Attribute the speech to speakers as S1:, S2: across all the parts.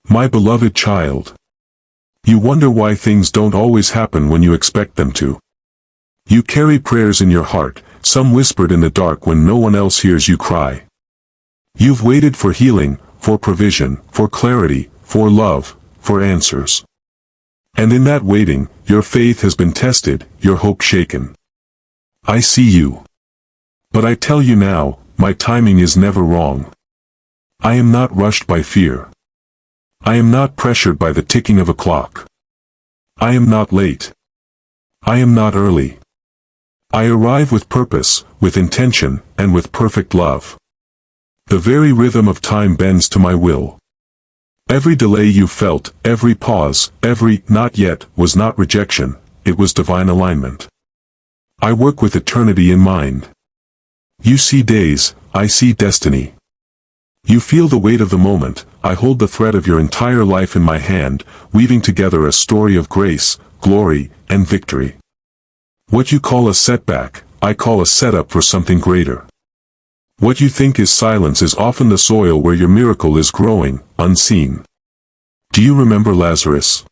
S1: My beloved child. You wonder why things don't always happen when you expect them to. You carry prayers in your heart, some whispered in the dark when no one else hears you cry. You've waited for healing, for provision, for clarity, for love, for answers. And in that waiting, your faith has been tested, your hope shaken. I see you. But I tell you now, my timing is never wrong. I am not rushed by fear. I am not pressured by the ticking of a clock. I am not late. I am not early. I arrive with purpose, with intention, and with perfect love. The very rhythm of time bends to my will. Every delay you felt, every pause, every "not yet" was not rejection, it was divine alignment. I work with eternity in mind. You see days, I see destiny. You feel the weight of the moment, I hold the thread of your entire life in my hand, weaving together a story of grace, glory, and victory. What you call a setback, I call a setup for something greater. What you think is silence is often the soil where your miracle is growing, unseen. Do you remember Lazarus?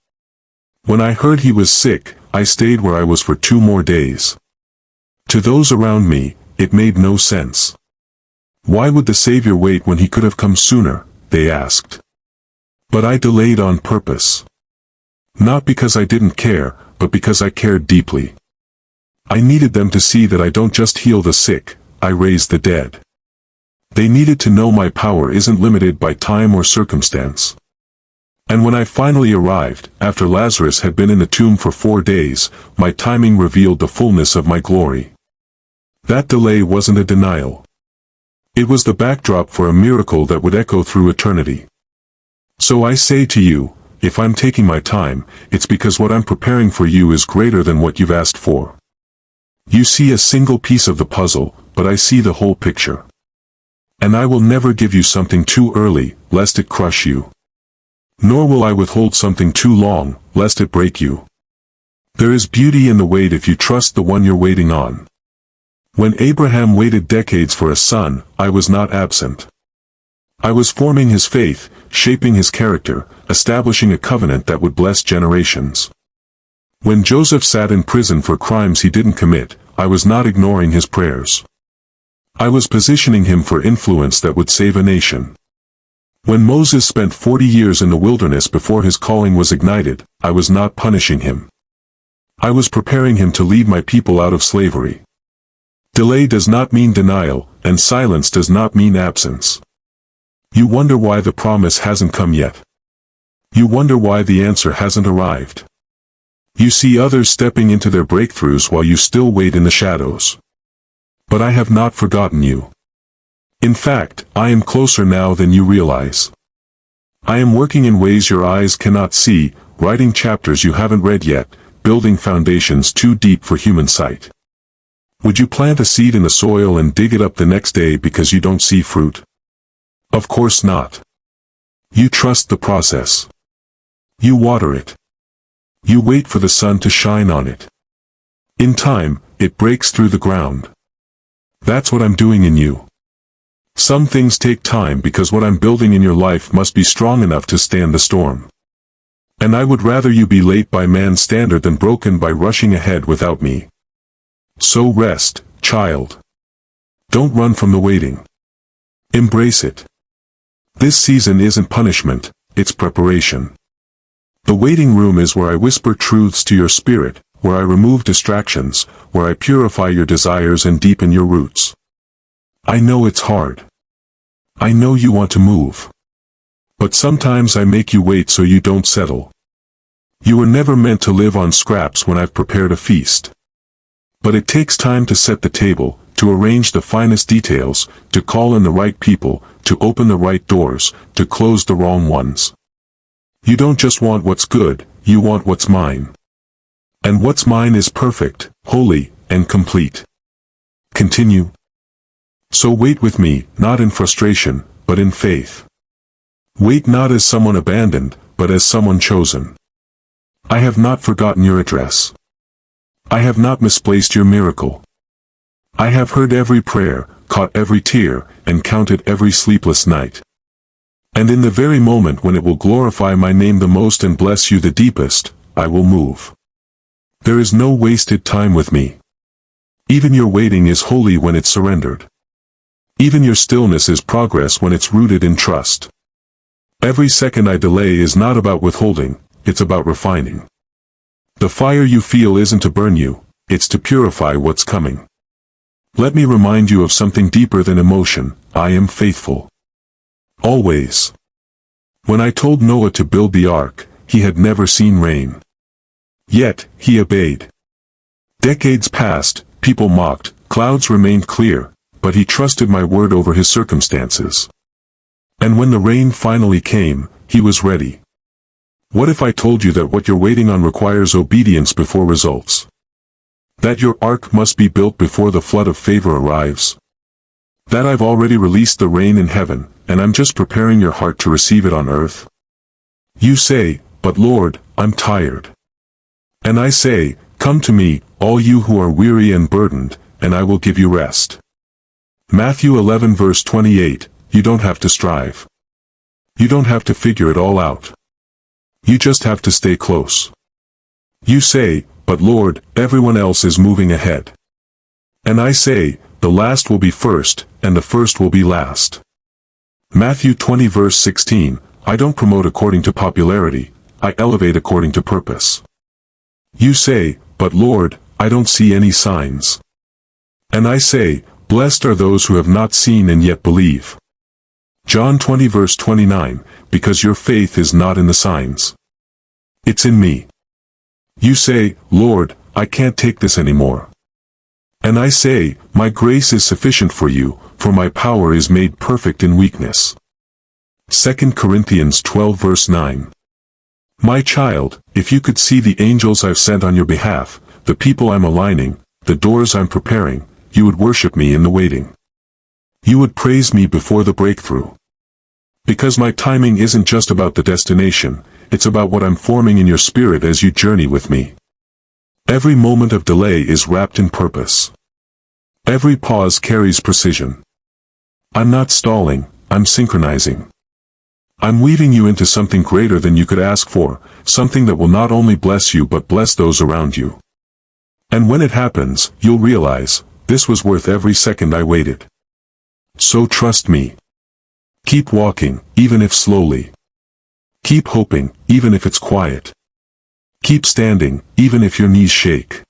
S1: When I heard he was sick, I stayed where I was for 2 more days. To those around me, it made no sense. Why would the Savior wait when he could have come sooner, they asked. But I delayed on purpose. Not because I didn't care, but because I cared deeply. I needed them to see that I don't just heal the sick, I raise the dead. They needed to know my power isn't limited by time or circumstance. And when I finally arrived, after Lazarus had been in the tomb for 4 days, my timing revealed the fullness of my glory. That delay wasn't a denial. It was the backdrop for a miracle that would echo through eternity. So I say to you, if I'm taking my time, it's because what I'm preparing for you is greater than what you've asked for. You see a single piece of the puzzle, but I see the whole picture. And I will never give you something too early, lest it crush you. Nor will I withhold something too long, lest it break you. There is beauty in the wait if you trust the one you're waiting on. When Abraham waited decades for a son, I was not absent. I was forming his faith, shaping his character, establishing a covenant that would bless generations. When Joseph sat in prison for crimes he didn't commit, I was not ignoring his prayers. I was positioning him for influence that would save a nation. When Moses spent 40 years in the wilderness before his calling was ignited, I was not punishing him. I was preparing him to lead my people out of slavery. Delay does not mean denial, and silence does not mean absence. You wonder why the promise hasn't come yet. You wonder why the answer hasn't arrived. You see others stepping into their breakthroughs while you still wait in the shadows. But I have not forgotten you. In fact, I am closer now than you realize. I am working in ways your eyes cannot see, writing chapters you haven't read yet, building foundations too deep for human sight. Would you plant a seed in the soil and dig it up the next day because you don't see fruit? Of course not. You trust the process. You water it. You wait for the sun to shine on it. In time, it breaks through the ground. That's what I'm doing in you. Some things take time because what I'm building in your life must be strong enough to stand the storm. And I would rather you be late by man's standard than broken by rushing ahead without me. So rest, child. Don't run from the waiting. Embrace it. This season isn't punishment, it's preparation. The waiting room is where I whisper truths to your spirit, where I remove distractions, where I purify your desires and deepen your roots. I know it's hard. I know you want to move. But sometimes I make you wait so you don't settle. You were never meant to live on scraps when I've prepared a feast. But it takes time to set the table, to arrange the finest details, to call in the right people, to open the right doors, to close the wrong ones. You don't just want what's good, you want what's mine. And what's mine is perfect, holy, and complete. Continue. So wait with me, not in frustration, but in faith. Wait not as someone abandoned, but as someone chosen. I have not forgotten your address. I have not misplaced your miracle. I have heard every prayer, caught every tear, and counted every sleepless night. And in the very moment when it will glorify my name the most and bless you the deepest, I will move. There is no wasted time with me. Even your waiting is holy when it's surrendered. Even your stillness is progress when it's rooted in trust. Every second I delay is not about withholding, it's about refining. The fire you feel isn't to burn you, it's to purify what's coming. Let me remind you of something deeper than emotion. I am faithful. Always. When I told Noah to build the ark, he had never seen rain. Yet, he obeyed. Decades passed, people mocked, clouds remained clear, but he trusted my word over his circumstances. And when the rain finally came, he was ready. What if I told you that what you're waiting on requires obedience before results? That your ark must be built before the flood of favor arrives? That I've already released the rain in heaven, and I'm just preparing your heart to receive it on earth? You say, "But Lord, I'm tired." And I say, "Come to me, all you who are weary and burdened, and I will give you rest." Matthew 11 verse 28, you don't have to strive. You don't have to figure it all out. You just have to stay close. You say, "But Lord, everyone else is moving ahead." And I say, the last will be first, and the first will be last. Matthew 20 verse 16, I don't promote according to popularity, I elevate according to purpose. You say, "But Lord, I don't see any signs." And I say, blessed are those who have not seen and yet believe. John 20 verse 29, because your faith is not in the signs. It's in me. You say, "Lord, I can't take this anymore." And I say, my grace is sufficient for you, for my power is made perfect in weakness. 2 Corinthians 12 verse 9. My child, if you could see the angels I've sent on your behalf, the people I'm aligning, the doors I'm preparing, you would worship me in the waiting. You would praise me before the breakthrough. Because my timing isn't just about the destination, it's about what I'm forming in your spirit as you journey with me. Every moment of delay is wrapped in purpose. Every pause carries precision. I'm not stalling, I'm synchronizing. I'm weaving you into something greater than you could ask for, something that will not only bless you but bless those around you. And when it happens, you'll realize, this was worth every second I waited. So trust me. Keep walking, even if slowly. Keep hoping, even if it's quiet. Keep standing, even if your knees shake.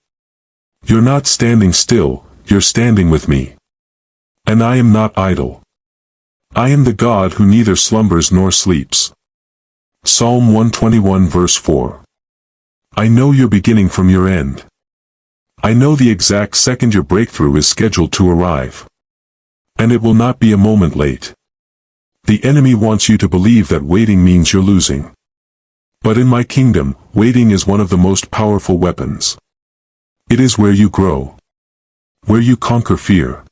S1: You're not standing still, you're standing with me. And I am not idle. I am the God who neither slumbers nor sleeps. Psalm 121 verse 4. I know your beginning from your end. I know the exact second your breakthrough is scheduled to arrive. And it will not be a moment late. The enemy wants you to believe that waiting means you're losing. But in my kingdom, waiting is one of the most powerful weapons. It is where you grow. Where you conquer fear.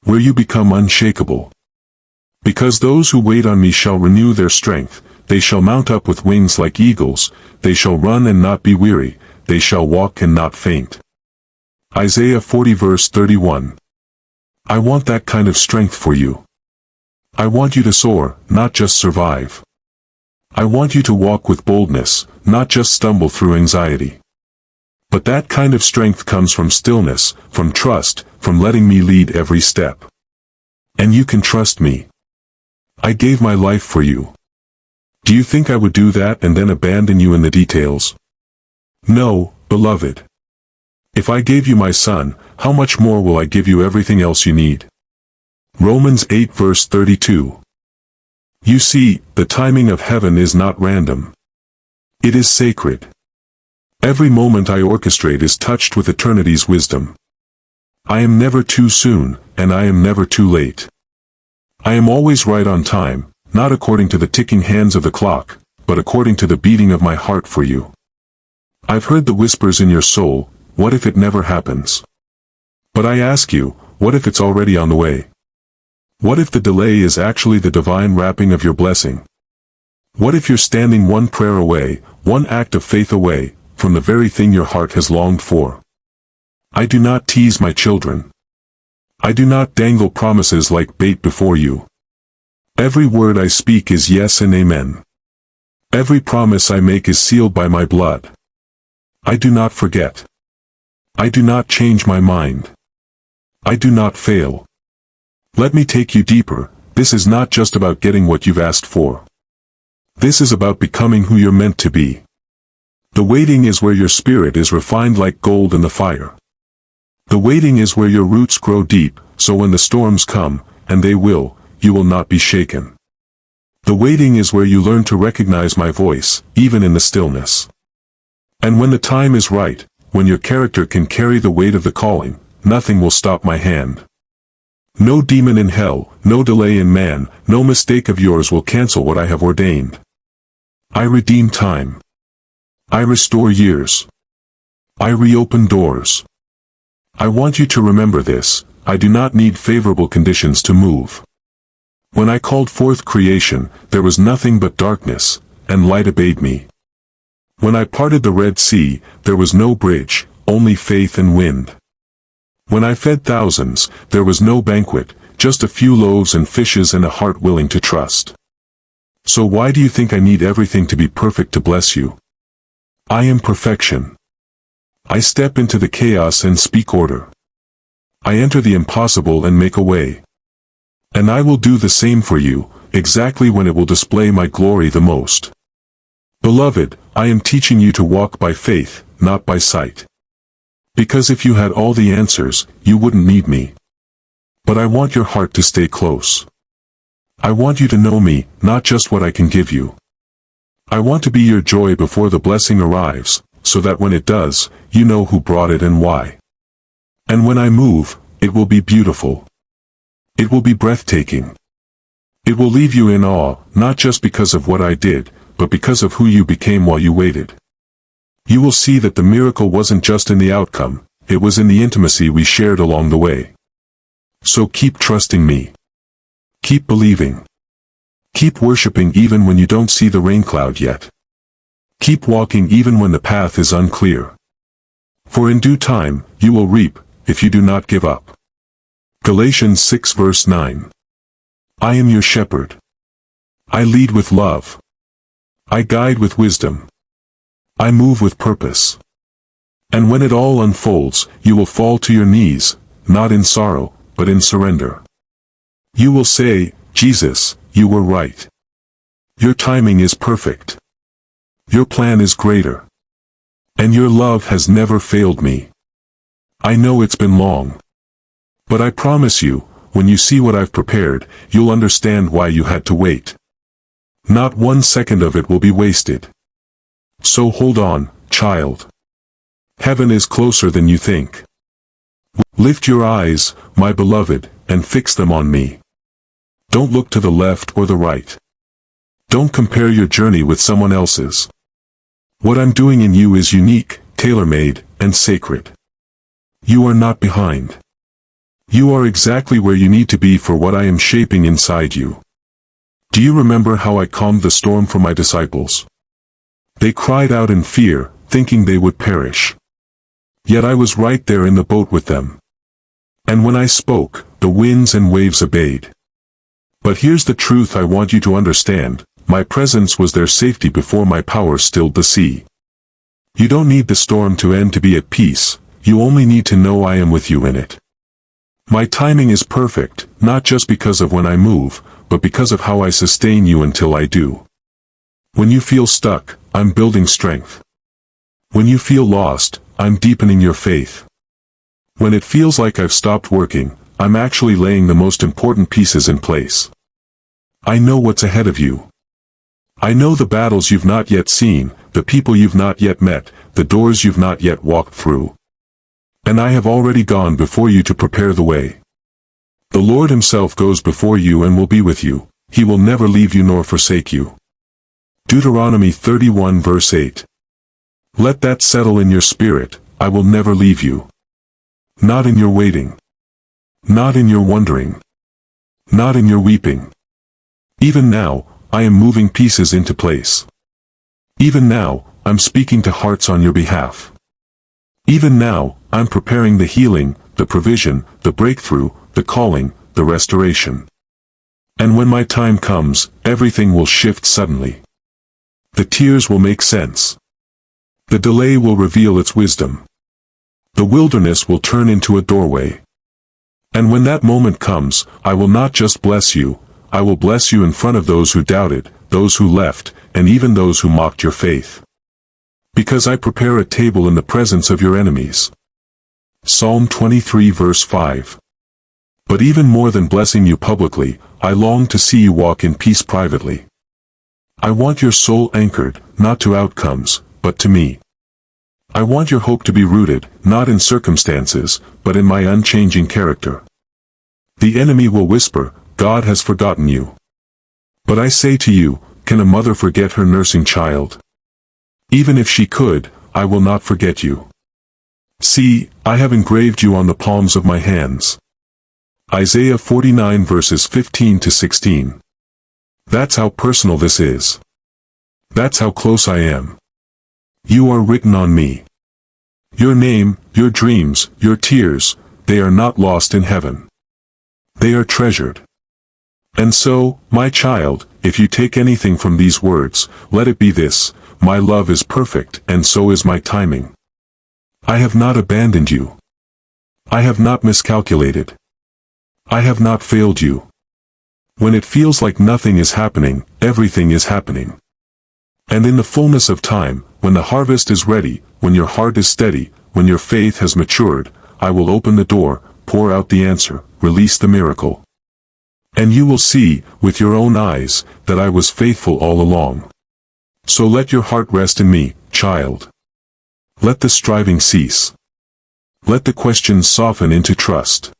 S1: Where you become unshakable. Because those who wait on me shall renew their strength, they shall mount up with wings like eagles, they shall run and not be weary, they shall walk and not faint. Isaiah 40 verse 31. I want that kind of strength for you. I want you to soar, not just survive. I want you to walk with boldness, not just stumble through anxiety. But that kind of strength comes from stillness, from trust, from letting me lead every step. And you can trust me. I gave my life for you. Do you think I would do that and then abandon you in the details? No, beloved. If I gave you my son, how much more will I give you everything else you need? Romans 8 verse 32. You see, the timing of heaven is not random. It is sacred. Every moment I orchestrate is touched with eternity's wisdom. I am never too soon, and I am never too late. I am always right on time, not according to the ticking hands of the clock, but according to the beating of my heart for you. I've heard the whispers in your soul, what if it never happens? But I ask you, what if it's already on the way? What if the delay is actually the divine wrapping of your blessing? What if you're standing one prayer away, one act of faith away, from the very thing your heart has longed for? I do not tease my children. I do not dangle promises like bait before you. Every word I speak is yes and amen. Every promise I make is sealed by my blood. I do not forget. I do not change my mind. I do not fail. Let me take you deeper. This is not just about getting what you've asked for. This is about becoming who you're meant to be. The waiting is where your spirit is refined like gold in the fire. The waiting is where your roots grow deep, so when the storms come, and they will, you will not be shaken. The waiting is where you learn to recognize my voice, even in the stillness. And when the time is right, when your character can carry the weight of the calling, nothing will stop my hand. No demon in hell, no delay in man, no mistake of yours will cancel what I have ordained. I redeem time. I restore years. I reopen doors. I want you to remember this: I do not need favorable conditions to move. When I called forth creation, there was nothing but darkness, and light obeyed me. When I parted the Red Sea, there was no bridge, only faith and wind. When I fed thousands, there was no banquet, just a few loaves and fishes and a heart willing to trust. So why do you think I need everything to be perfect to bless you? I am perfection. I step into the chaos and speak order. I enter the impossible and make a way. And I will do the same for you, exactly when it will display my glory the most. Beloved, I am teaching you to walk by faith, not by sight. Because if you had all the answers, you wouldn't need me. But I want your heart to stay close. I want you to know me, not just what I can give you. I want to be your joy before the blessing arrives, so that when it does, you know who brought it and why. And when I move, it will be beautiful. It will be breathtaking. It will leave you in awe, not just because of what I did, but because of who you became while you waited. You will see that the miracle wasn't just in the outcome, it was in the intimacy we shared along the way. So keep trusting me. Keep believing. Keep worshiping even when you don't see the rain cloud yet. Keep walking even when the path is unclear. For in due time, you will reap, if you do not give up. Galatians 6 verse 9. I am your shepherd. I lead with love. I guide with wisdom. I move with purpose. And when it all unfolds, you will fall to your knees, not in sorrow, but in surrender. You will say, Jesus, you were right. Your timing is perfect. Your plan is greater. And your love has never failed me. I know it's been long. But I promise you, when you see what I've prepared, you'll understand why you had to wait. Not 1 second of it will be wasted. So hold on, child. Heaven is closer than you think. Lift your eyes, my beloved, and fix them on me. Don't look to the left or the right. Don't compare your journey with someone else's. What I'm doing in you is unique, tailor-made, and sacred. You are not behind. You are exactly where you need to be for what I am shaping inside you. Do you remember how I calmed the storm for my disciples? They cried out in fear, thinking they would perish. Yet I was right there in the boat with them. And when I spoke, the winds and waves obeyed. But here's the truth I want you to understand: my presence was their safety before my power stilled the sea. You don't need the storm to end to be at peace, you only need to know I am with you in it. My timing is perfect, not just because of when I move, but because of how I sustain you until I do. When you feel stuck, I'm building strength. When you feel lost, I'm deepening your faith. When it feels like I've stopped working, I'm actually laying the most important pieces in place. I know what's ahead of you. I know the battles you've not yet seen, the people you've not yet met, the doors you've not yet walked through. And I have already gone before you to prepare the way. The Lord Himself goes before you and will be with you. He will never leave you nor forsake you. Deuteronomy 31 verse 8. Let that settle in your spirit: I will never leave you. Not in your waiting. Not in your wondering. Not in your weeping. Even now, I am moving pieces into place. Even now, I'm speaking to hearts on your behalf. Even now, I'm preparing the healing, the provision, the breakthrough, the calling, the restoration. And when my time comes, everything will shift suddenly. The tears will make sense. The delay will reveal its wisdom. The wilderness will turn into a doorway. And when that moment comes, I will not just bless you, I will bless you in front of those who doubted, those who left, and even those who mocked your faith. Because I prepare a table in the presence of your enemies. Psalm 23 verse 5. But even more than blessing you publicly, I long to see you walk in peace privately. I want your soul anchored, not to outcomes, but to me. I want your hope to be rooted, not in circumstances, but in my unchanging character. The enemy will whisper, God has forgotten you. But I say to you, can a mother forget her nursing child? Even if she could, I will not forget you. See, I have engraved you on the palms of my hands. Isaiah 49 verses 15 to 16. That's how personal this is. That's how close I am. You are written on me. Your name, your dreams, your tears, they are not lost in heaven. They are treasured. And so, my child, if you take anything from these words, let it be this: my love is perfect, and so is my timing. I have not abandoned you. I have not miscalculated. I have not failed you. When it feels like nothing is happening, everything is happening. And in the fullness of time, when the harvest is ready, when your heart is steady, when your faith has matured, I will open the door, pour out the answer, release the miracle. And you will see, with your own eyes, that I was faithful all along. So let your heart rest in me, child. Let the striving cease. Let the questions soften into trust.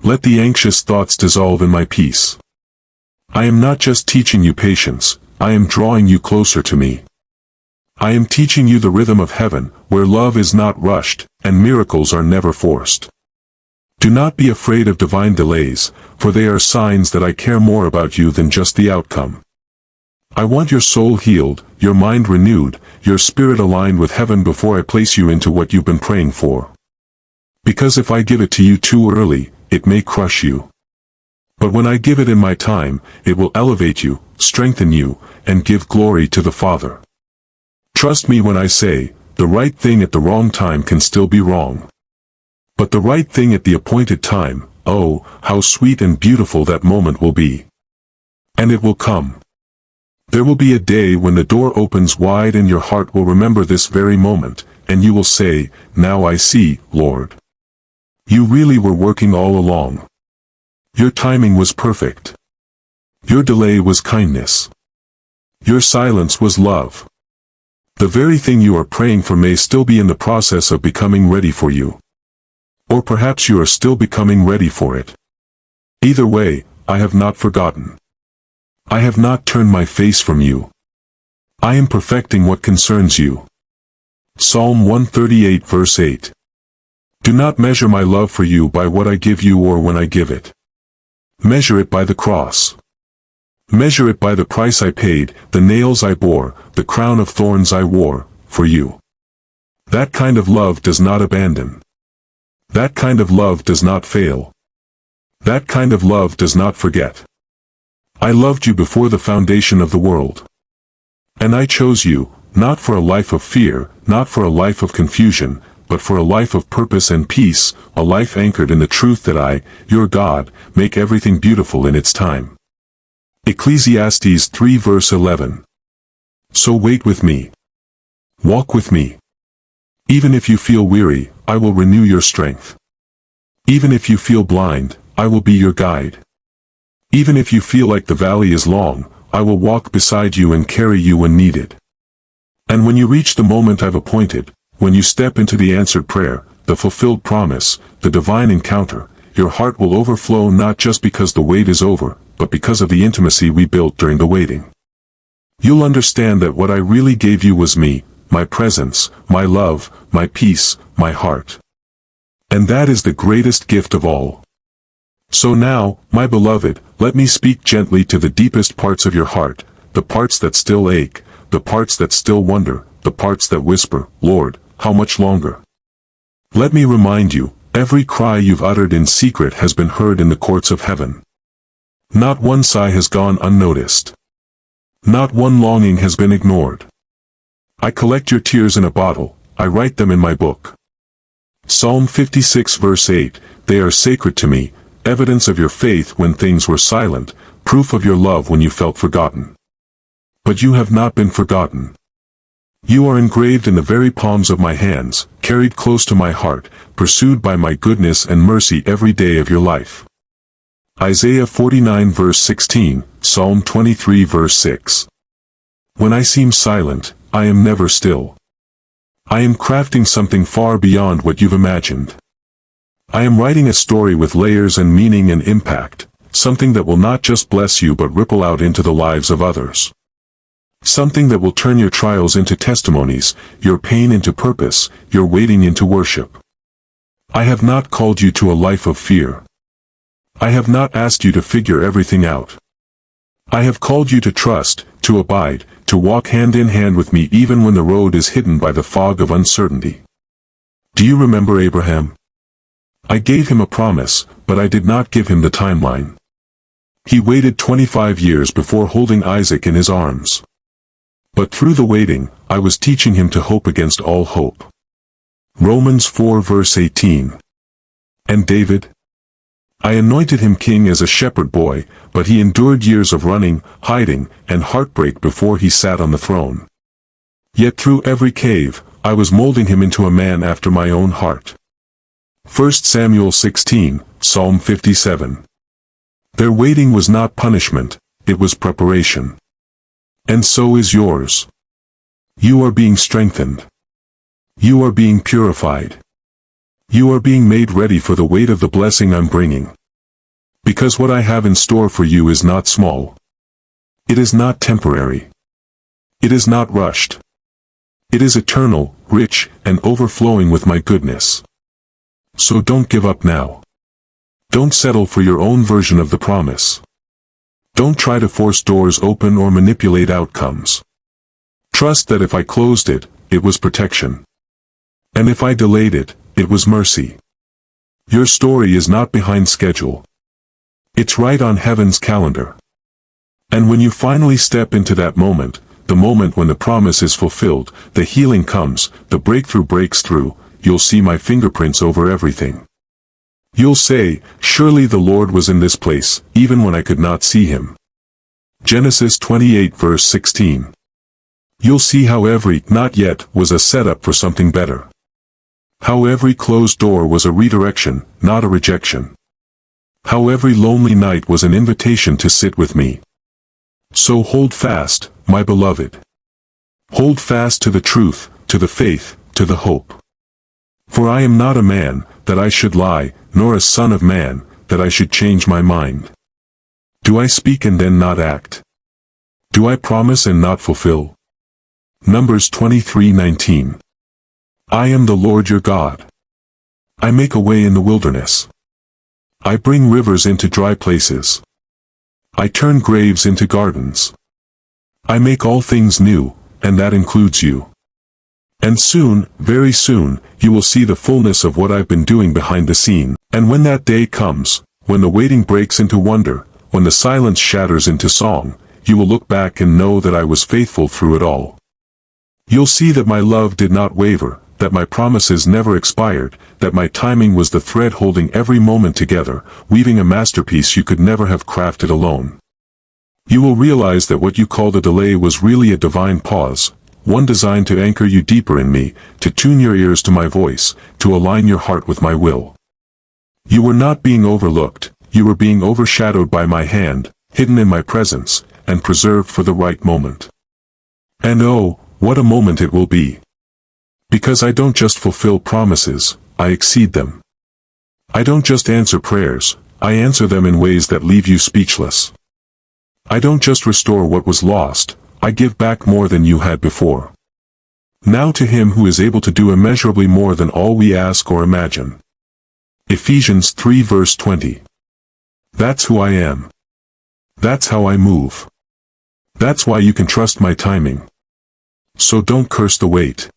S1: Let the anxious thoughts dissolve in my peace. I am not just teaching you patience, I am drawing you closer to me. I am teaching you the rhythm of heaven, where love is not rushed, and miracles are never forced. Do not be afraid of divine delays, for they are signs that I care more about you than just the outcome. I want your soul healed, your mind renewed, your spirit aligned with heaven before I place you into what you've been praying for. Because if I give it to you too early, it may crush you. But when I give it in my time, it will elevate you, strengthen you, and give glory to the Father. Trust me when I say, the right thing at the wrong time can still be wrong. But the right thing at the appointed time, oh, how sweet and beautiful that moment will be. And it will come. There will be a day when the door opens wide and your heart will remember this very moment, and you will say, now I see, Lord. You really were working all along. Your timing was perfect. Your delay was kindness. Your silence was love. The very thing you are praying for may still be in the process of becoming ready for you. Or perhaps you are still becoming ready for it. Either way, I have not forgotten. I have not turned my face from you. I am perfecting what concerns you. Psalm 138 verse 8. Do not measure my love for you by what I give you or when I give it. Measure it by the cross. Measure it by the price I paid, the nails I bore, the crown of thorns I wore, for you. That kind of love does not abandon. That kind of love does not fail. That kind of love does not forget. I loved you before the foundation of the world. And I chose you, not for a life of fear, not for a life of confusion, but for a life of purpose and peace, a life anchored in the truth that I, your God, make everything beautiful in its time. Ecclesiastes 3 verse 11. So wait with me. Walk with me. Even if you feel weary, I will renew your strength. Even if you feel blind, I will be your guide. Even if you feel like the valley is long, I will walk beside you and carry you when needed. And when you reach the moment I've appointed, when you step into the answered prayer, the fulfilled promise, the divine encounter, your heart will overflow not just because the wait is over, but because of the intimacy we built during the waiting. You'll understand that what I really gave you was me, my presence, my love, my peace, my heart. And that is the greatest gift of all. So now, my beloved, let me speak gently to the deepest parts of your heart, the parts that still ache, the parts that still wonder, the parts that whisper, Lord, how much longer? Let me remind you, every cry you've uttered in secret has been heard in the courts of heaven. Not one sigh has gone unnoticed. Not one longing has been ignored. I collect your tears in a bottle, I write them in my book. Psalm 56 verse 8, they are sacred to me, evidence of your faith when things were silent, proof of your love when you felt forgotten. But you have not been forgotten. You are engraved in the very palms of my hands, carried close to my heart, pursued by my goodness and mercy every day of your life. Isaiah 49 verse 16, Psalm 23 verse 6. When I seem silent, I am never still. I am crafting something far beyond what you've imagined. I am writing a story with layers and meaning and impact, something that will not just bless you but ripple out into the lives of others. Something that will turn your trials into testimonies, your pain into purpose, your waiting into worship. I have not called you to a life of fear. I have not asked you to figure everything out. I have called you to trust, to abide, to walk hand in hand with me even when the road is hidden by the fog of uncertainty. Do you remember Abraham? I gave him a promise, but I did not give him the timeline. He waited 25 years before holding Isaac in his arms. But through the waiting, I was teaching him to hope against all hope. Romans 4 verse 18. And David? I anointed him king as a shepherd boy, but he endured years of running, hiding, and heartbreak before he sat on the throne. Yet through every cave, I was molding him into a man after my own heart. 1 Samuel 16, Psalm 57. Their waiting was not punishment, it was preparation. And so is yours. You are being strengthened. You are being purified. You are being made ready for the weight of the blessing I'm bringing. Because what I have in store for you is not small. It is not temporary. It is not rushed. It is eternal, rich, and overflowing with my goodness. So don't give up now. Don't settle for your own version of the promise. Don't try to force doors open or manipulate outcomes. Trust that if I closed it, it was protection. And if I delayed it, it was mercy. Your story is not behind schedule. It's right on heaven's calendar. And when you finally step into that moment, the moment when the promise is fulfilled, the healing comes, the breakthrough breaks through, you'll see my fingerprints over everything. You'll say, surely the Lord was in this place, even when I could not see him. Genesis 28 verse 16. You'll see how every not yet was a setup for something better. How every closed door was a redirection, not a rejection. How every lonely night was an invitation to sit with me. So hold fast, my beloved. Hold fast to the truth, to the faith, to the hope. For I am not a man, that I should lie, nor a son of man, that I should change my mind. Do I speak and then not act? Do I promise and not fulfill? Numbers 23:19. I am the Lord your God. I make a way in the wilderness. I bring rivers into dry places. I turn graves into gardens. I make all things new, and that includes you. And soon, very soon, you will see the fullness of what I've been doing behind the scene. And when that day comes, when the waiting breaks into wonder, when the silence shatters into song, you will look back and know that I was faithful through it all. You'll see that my love did not waver, that my promises never expired, that my timing was the thread holding every moment together, weaving a masterpiece you could never have crafted alone. You will realize that what you called a delay was really a divine pause, one designed to anchor you deeper in me, to tune your ears to my voice, to align your heart with my will. You were not being overlooked, you were being overshadowed by my hand, hidden in my presence, and preserved for the right moment. And oh, what a moment it will be! Because I don't just fulfill promises, I exceed them. I don't just answer prayers, I answer them in ways that leave you speechless. I don't just restore what was lost, I give back more than you had before. Now to him who is able to do immeasurably more than all we ask or imagine. Ephesians 3 verse 20. That's who I am. That's how I move. That's why you can trust my timing. So don't curse the wait.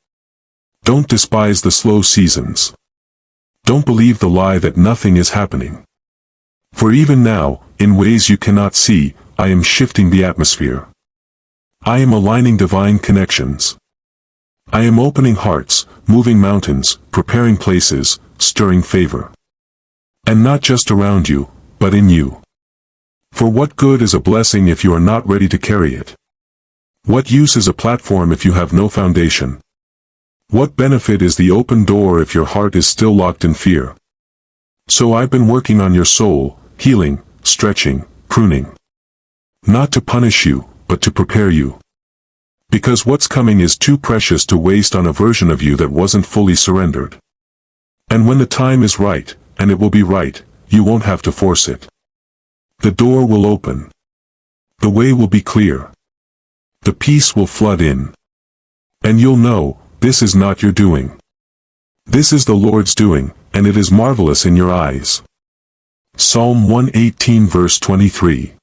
S1: Don't despise the slow seasons. Don't believe the lie that nothing is happening. For even now, in ways you cannot see, I am shifting the atmosphere. I am aligning divine connections. I am opening hearts, moving mountains, preparing places, stirring favor. And not just around you, but in you. For what good is a blessing if you are not ready to carry it? What use is a platform if you have no foundation? What benefit is the open door if your heart is still locked in fear? So I've been working on your soul, healing, stretching, pruning. Not to punish you, but to prepare you. Because what's coming is too precious to waste on a version of you that wasn't fully surrendered. And when the time is right, and it will be right, you won't have to force it. The door will open. The way will be clear. The peace will flood in. And you'll know, this is not your doing. This is the Lord's doing, and it is marvelous in your eyes. Psalm 118 verse 23.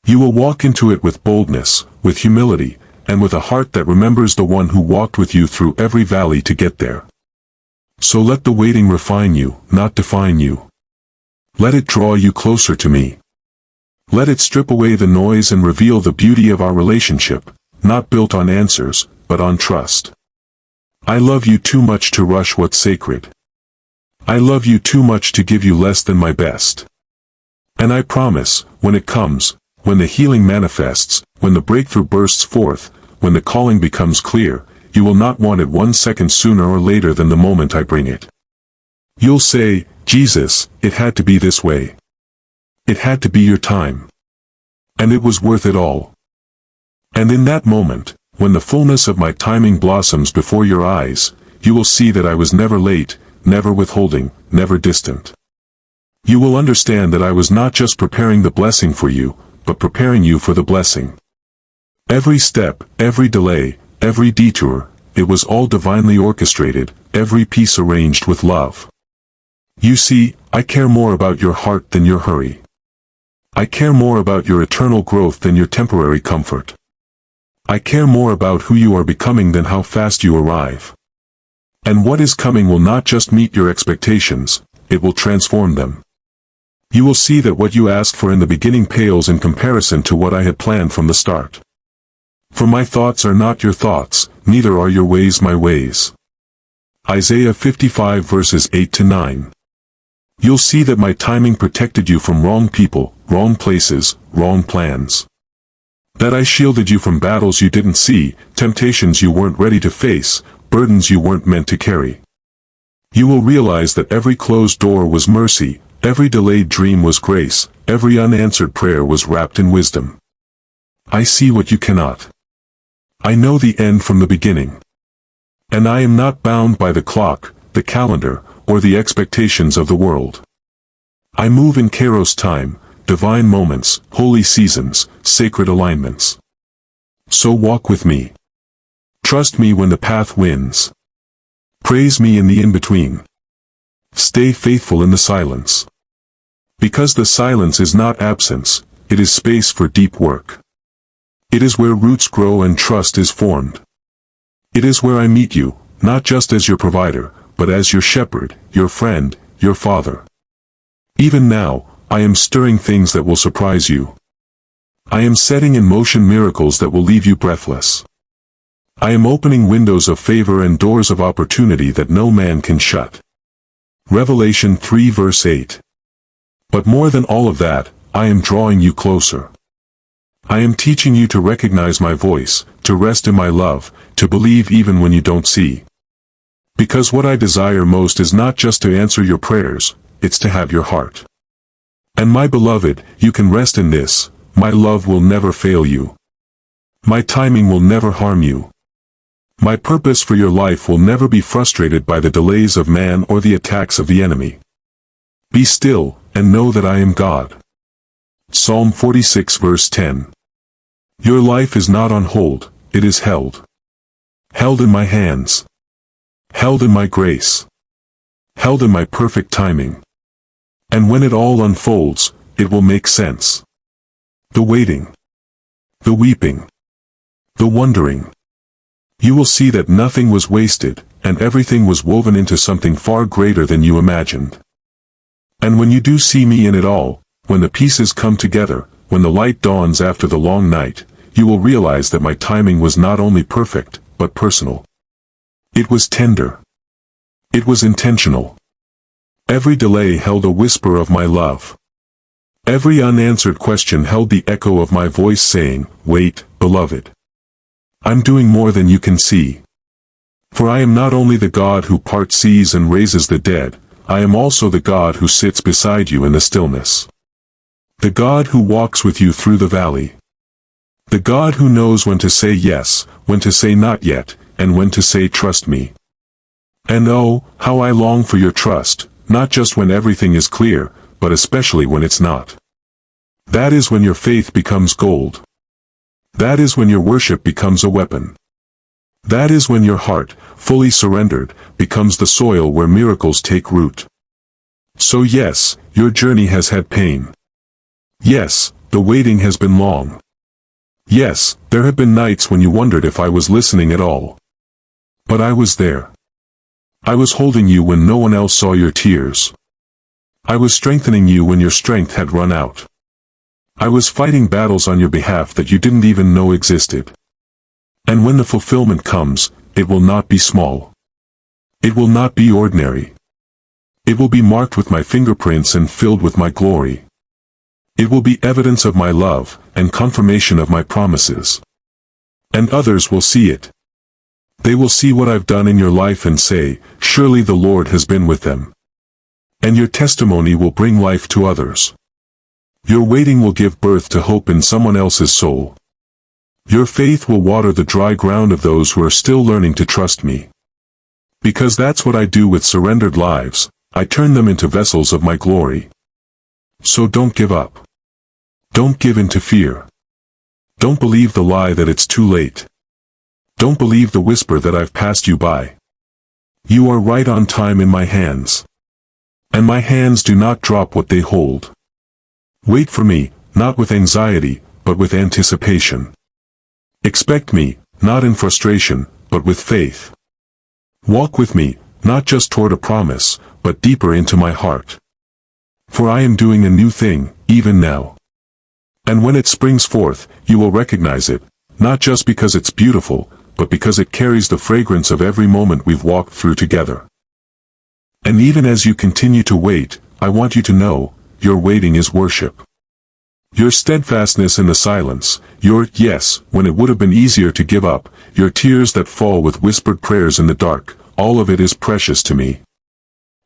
S1: You will walk into it with boldness, with humility, and with a heart that remembers the one who walked with you through every valley to get there. So let the waiting refine you, not define you. Let it draw you closer to me. Let it strip away the noise and reveal the beauty of our relationship, not built on answers, but on trust. I love you too much to rush what's sacred. I love you too much to give you less than my best. And I promise, when it comes, when the healing manifests, when the breakthrough bursts forth, when the calling becomes clear, you will not want it 1 second sooner or later than the moment I bring it. You'll say, Jesus, it had to be this way. It had to be your time. And it was worth it all. And in that moment, when the fullness of my timing blossoms before your eyes, you will see that I was never late, never withholding, never distant. You will understand that I was not just preparing the blessing for you, but preparing you for the blessing. Every step, every delay, every detour, it was all divinely orchestrated, every piece arranged with love. You see, I care more about your heart than your hurry. I care more about your eternal growth than your temporary comfort. I care more about who you are becoming than how fast you arrive. And what is coming will not just meet your expectations, it will transform them. You will see that what you asked for in the beginning pales in comparison to what I had planned from the start. For my thoughts are not your thoughts, neither are your ways my ways. Isaiah 55 verses 8 to 9. You'll see that my timing protected you from wrong people, wrong places, wrong plans. That I shielded you from battles you didn't see, temptations you weren't ready to face, burdens you weren't meant to carry. You will realize that every closed door was mercy, every delayed dream was grace, every unanswered prayer was wrapped in wisdom. I see what you cannot. I know the end from the beginning. And I am not bound by the clock, the calendar, or the expectations of the world. I move in Kairos time, divine moments, holy seasons, sacred alignments. So walk with me. Trust me when the path wins. Praise me in the in-between. Stay faithful in the silence. Because the silence is not absence, it is space for deep work. It is where roots grow and trust is formed. It is where I meet you, not just as your provider, but as your shepherd, your friend, your father. Even now, I am stirring things that will surprise you. I am setting in motion miracles that will leave you breathless. I am opening windows of favor and doors of opportunity that no man can shut. Revelation 3 verse 8. But more than all of that, I am drawing you closer. I am teaching you to recognize my voice, to rest in my love, to believe even when you don't see. Because what I desire most is not just to answer your prayers, it's to have your heart. And my beloved, you can rest in this, my love will never fail you. My timing will never harm you. My purpose for your life will never be frustrated by the delays of man or the attacks of the enemy. Be still, and know that I am God. Psalm 46 verse 10. Your life is not on hold, it is held. Held in my hands. Held in my grace. Held in my perfect timing. And when it all unfolds, it will make sense. The waiting. The weeping. The wondering. You will see that nothing was wasted, and everything was woven into something far greater than you imagined. And when you do see me in it all, when the pieces come together, when the light dawns after the long night, you will realize that my timing was not only perfect, but personal. It was tender. It was intentional. Every delay held a whisper of my love. Every unanswered question held the echo of my voice saying, "Wait, beloved. I'm doing more than you can see. For I am not only the God who parts seas and raises the dead, I am also the God who sits beside you in the stillness. The God who walks with you through the valley. The God who knows when to say yes, when to say not yet, and when to say trust me. And oh, how I long for your trust, not just when everything is clear, but especially when it's not. That is when your faith becomes gold. That is when your worship becomes a weapon. That is when your heart, fully surrendered, becomes the soil where miracles take root. So yes, your journey has had pain. Yes, the waiting has been long. Yes, there have been nights when you wondered if I was listening at all. But I was there. I was holding you when no one else saw your tears. I was strengthening you when your strength had run out. I was fighting battles on your behalf that you didn't even know existed. And when the fulfillment comes, it will not be small. It will not be ordinary. It will be marked with my fingerprints and filled with my glory. It will be evidence of my love, and confirmation of my promises. And others will see it. They will see what I've done in your life and say, "Surely the Lord has been with them." And your testimony will bring life to others. Your waiting will give birth to hope in someone else's soul. Your faith will water the dry ground of those who are still learning to trust me. Because that's what I do with surrendered lives, I turn them into vessels of my glory. So don't give up. Don't give in to fear. Don't believe the lie that it's too late. Don't believe the whisper that I've passed you by. You are right on time in my hands. And my hands do not drop what they hold. Wait for me, not with anxiety, but with anticipation. Expect me, not in frustration, but with faith. Walk with me, not just toward a promise, but deeper into my heart. For I am doing a new thing, even now. And when it springs forth, you will recognize it, not just because it's beautiful, but because it carries the fragrance of every moment we've walked through together. And even as you continue to wait, I want you to know, your waiting is worship. Your steadfastness in the silence, your yes, when it would have been easier to give up, your tears that fall with whispered prayers in the dark, all of it is precious to me.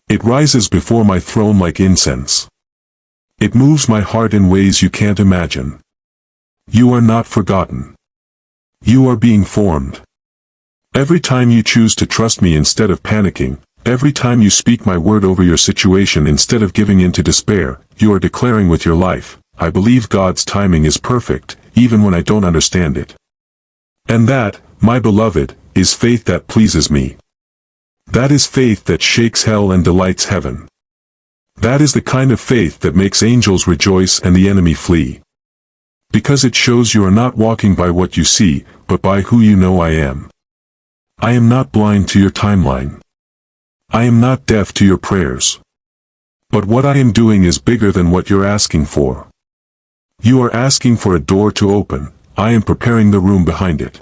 S1: It rises before my throne like incense. It moves my heart in ways you can't imagine. You are not forgotten. You are being formed. Every time you choose to trust me instead of panicking, every time you speak my word over your situation instead of giving in to despair, you are declaring with your life, "I believe God's timing is perfect, even when I don't understand it." And that, my beloved, is faith that pleases me. That is faith that shakes hell and delights heaven. That is the kind of faith that makes angels rejoice and the enemy flee. Because it shows you are not walking by what you see, but by who you know I am. I am not blind to your timeline. I am not deaf to your prayers. But what I am doing is bigger than what you're asking for. You are asking for a door to open, I am preparing the room behind it.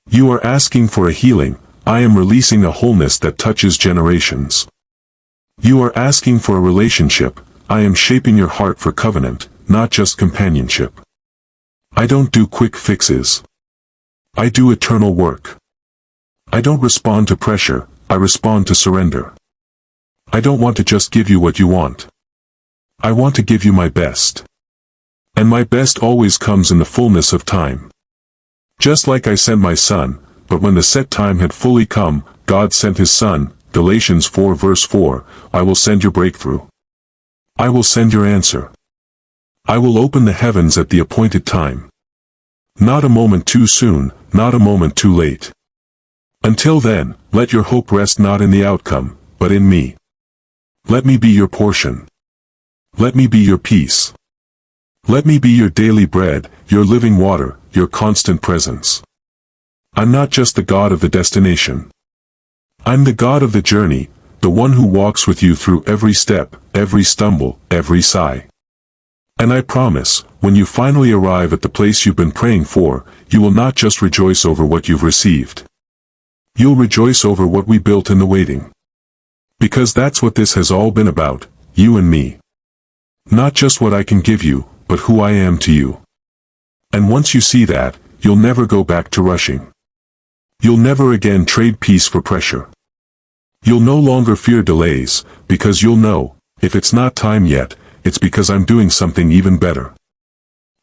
S1: You are asking for a healing, I am releasing a wholeness that touches generations. You are asking for a relationship, I am shaping your heart for covenant, not just companionship. I don't do quick fixes. I do eternal work. I don't respond to pressure, I respond to surrender. I don't want to just give you what you want. I want to give you my best. And my best always comes in the fullness of time. Just like I sent my son, but when the set time had fully come, God sent his son, Galatians 4 verse 4, I will send your breakthrough. I will send your answer. I will open the heavens at the appointed time. Not a moment too soon, not a moment too late. Until then, let your hope rest not in the outcome, but in me. Let me be your portion. Let me be your peace. Let me be your daily bread, your living water, your constant presence. I'm not just the God of the destination. I'm the God of the journey, the one who walks with you through every step, every stumble, every sigh. And I promise, when you finally arrive at the place you've been praying for, you will not just rejoice over what you've received. You'll rejoice over what we built in the waiting. Because that's what this has all been about, you and me. Not just what I can give you, but who I am to you. And once you see that, you'll never go back to rushing. You'll never again trade peace for pressure. You'll no longer fear delays, because you'll know, if it's not time yet, it's because I'm doing something even better.